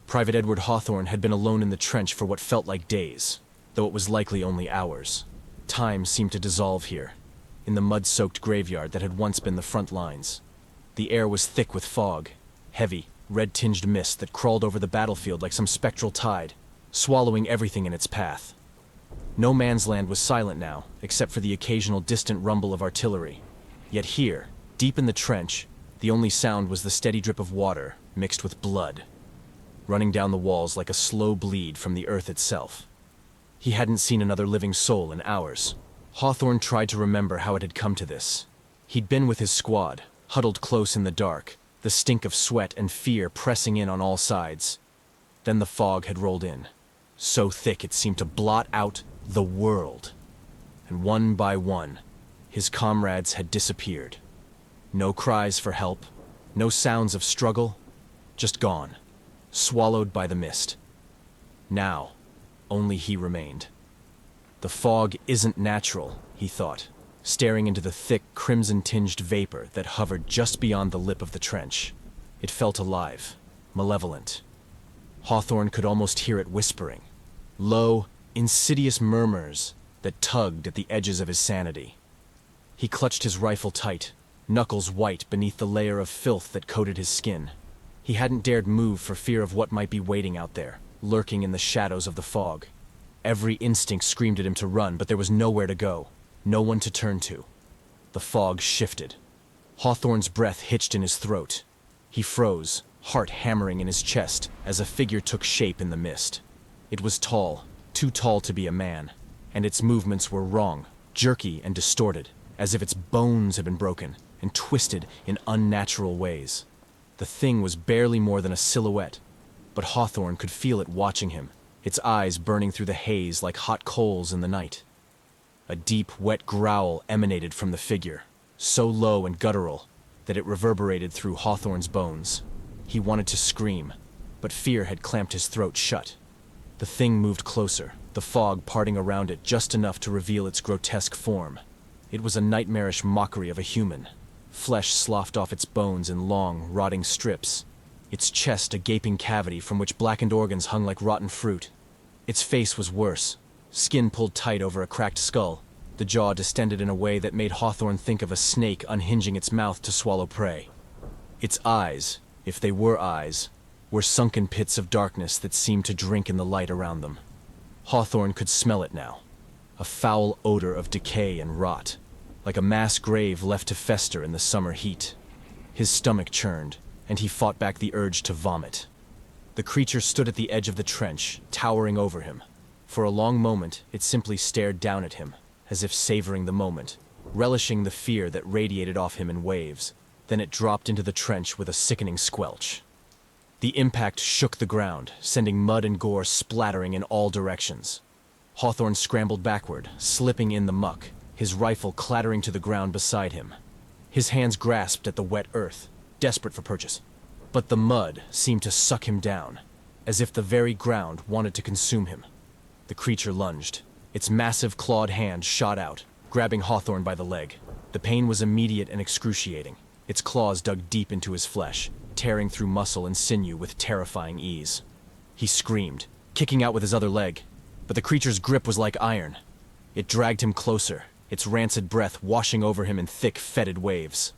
Private Edward Hawthorne had been alone in the trench for what felt like days, though it was likely only hours. Time seemed to dissolve here, in the mud-soaked graveyard that had once been the front lines. The air was thick with fog, heavy, red-tinged mist that crawled over the battlefield like some spectral tide, swallowing everything in its path. No man's land was silent now, except for the occasional distant rumble of artillery. Yet here, deep in the trench, the only sound was the steady drip of water mixed with blood, running down the walls like a slow bleed from the earth itself. He hadn't seen another living soul in hours. Hawthorne tried to remember how it had come to this. He'd been with his squad, huddled close in the dark, the stink of sweat and fear pressing in on all sides. Then the fog had rolled in, so thick it seemed to blot out the world. And one by one, his comrades had disappeared. No cries for help, no sounds of struggle, just gone, swallowed by the mist. Now, only he remained. The fog isn't natural, he thought, staring into the thick, crimson-tinged vapor that hovered just beyond the lip of the trench. It felt alive, malevolent. Hawthorne could almost hear it whispering, low, insidious murmurs that tugged at the edges of his sanity. He clutched his rifle tight, knuckles white beneath the layer of filth that coated his skin. He hadn't dared move for fear of what might be waiting out there, lurking in the shadows of the fog. Every instinct screamed at him to run, but there was nowhere to go, no one to turn to. The fog shifted. Hawthorne's breath hitched in his throat. He froze, heart hammering in his chest, as a figure took shape in the mist. It was tall, too tall to be a man, and its movements were wrong, jerky and distorted, as if its bones had been broken and twisted in unnatural ways. The thing was barely more than a silhouette, but Hawthorne could feel it watching him, its eyes burning through the haze like hot coals in the night. A deep, wet growl emanated from the figure, so low and guttural that it reverberated through Hawthorne's bones. He wanted to scream, but fear had clamped his throat shut. The thing moved closer, the fog parting around it just enough to reveal its grotesque form. It was a nightmarish mockery of a human. Flesh sloughed off its bones in long, rotting strips, its chest a gaping cavity from which blackened organs hung like rotten fruit. Its face was worse, skin pulled tight over a cracked skull, the jaw distended in a way that made Hawthorne think of a snake unhinging its mouth to swallow prey. Its eyes, if they were eyes, were sunken pits of darkness that seemed to drink in the light around them. Hawthorne could smell it now, a foul odor of decay and rot, like a mass grave left to fester in the summer heat. His stomach churned, and he fought back the urge to vomit. The creature stood at the edge of the trench, towering over him. For a long moment, it simply stared down at him, as if savoring the moment, relishing the fear that radiated off him in waves. Then it dropped into the trench with a sickening squelch. The impact shook the ground, sending mud and gore splattering in all directions. Hawthorne scrambled backward, slipping in the muck, his rifle clattering to the ground beside him. His hands grasped at the wet earth, desperate for purchase. But the mud seemed to suck him down, as if the very ground wanted to consume him. The creature lunged. Its massive clawed hand shot out, grabbing Hawthorne by the leg. The pain was immediate and excruciating. Its claws dug deep into his flesh, tearing through muscle and sinew with terrifying ease. He screamed, kicking out with his other leg, but the creature's grip was like iron. It dragged him closer, its rancid breath washing over him in thick, fetid waves.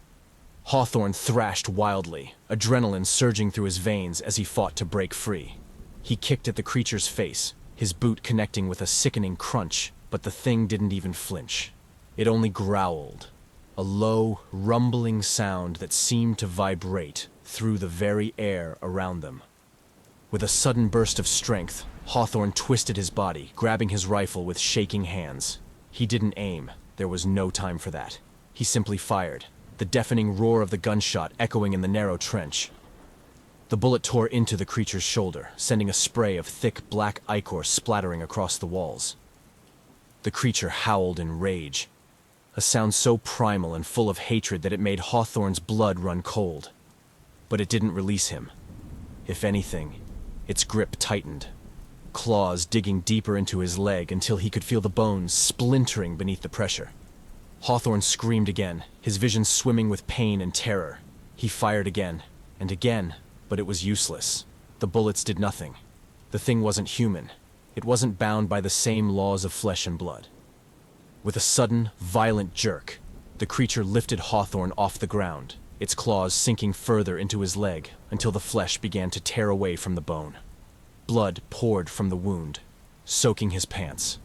Hawthorne thrashed wildly, adrenaline surging through his veins as he fought to break free. He kicked at the creature's face, his boot connecting with a sickening crunch, but the thing didn't even flinch. It only growled, a low, rumbling sound that seemed to vibrate through the very air around them. With a sudden burst of strength, Hawthorne twisted his body, grabbing his rifle with shaking hands. He didn't aim. There was no time for that. He simply fired, the deafening roar of the gunshot echoing in the narrow trench. The bullet tore into the creature's shoulder, sending a spray of thick black ichor splattering across the walls. The creature howled in rage, a sound so primal and full of hatred that it made Hawthorne's blood run cold. But it didn't release him. If anything, its grip tightened, claws digging deeper into his leg until he could feel the bones splintering beneath the pressure. Hawthorne screamed again, his vision swimming with pain and terror. He fired again, and again, but it was useless. The bullets did nothing. The thing wasn't human. It wasn't bound by the same laws of flesh and blood. With a sudden, violent jerk, the creature lifted Hawthorne off the ground, its claws sinking further into his leg until the flesh began to tear away from the bone. Blood poured from the wound, soaking his pants,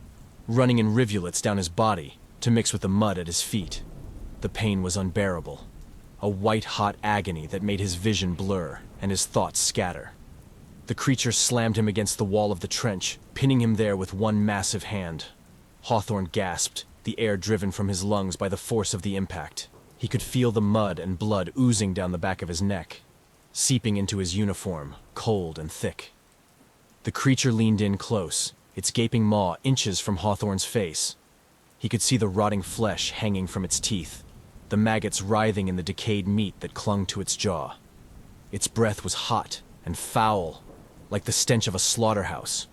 running in rivulets down his body to mix with the mud at his feet. The pain was unbearable, a white-hot agony that made his vision blur and his thoughts scatter. The creature slammed him against the wall of the trench, pinning him there with one massive hand. Hawthorne gasped, the air driven from his lungs by the force of the impact. He could feel the mud and blood oozing down the back of his neck, seeping into his uniform, cold and thick. The creature leaned in close, its gaping maw inches from Hawthorne's face. He could see the rotting flesh hanging from its teeth, the maggots writhing in the decayed meat that clung to its jaw. Its breath was hot and foul, like the stench of a slaughterhouse.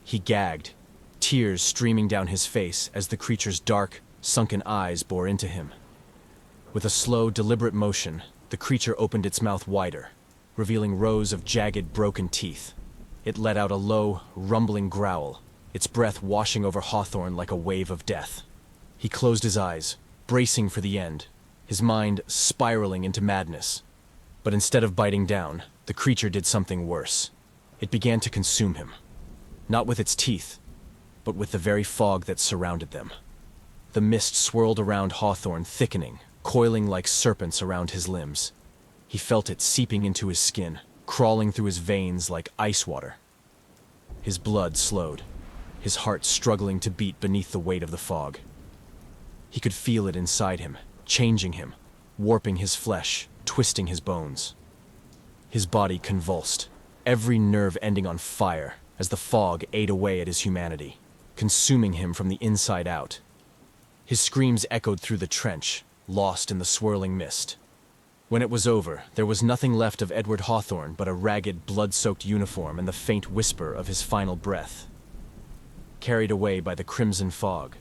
He gagged, tears streaming down his face as the creature's dark, sunken eyes bore into him. With a slow, deliberate motion, the creature opened its mouth wider, revealing rows of jagged, broken teeth. It let out a low, rumbling growl, its breath washing over Hawthorne like a wave of death. He closed his eyes, bracing for the end, his mind spiraling into madness. But instead of biting down, the creature did something worse. It began to consume him, not with its teeth, but with the very fog that surrounded them. The mist swirled around Hawthorne, thickening, coiling like serpents around his limbs. He felt it seeping into his skin, crawling through his veins like ice water. His blood slowed, his heart struggling to beat beneath the weight of the fog. He could feel it inside him, changing him, warping his flesh, twisting his bones. His body convulsed, every nerve ending on fire as the fog ate away at his humanity, consuming him from the inside out. His screams echoed through the trench, lost in the swirling mist. When it was over, there was nothing left of Edward Hawthorne but a ragged, blood-soaked uniform and the faint whisper of his final breath. Carried away by the crimson fog,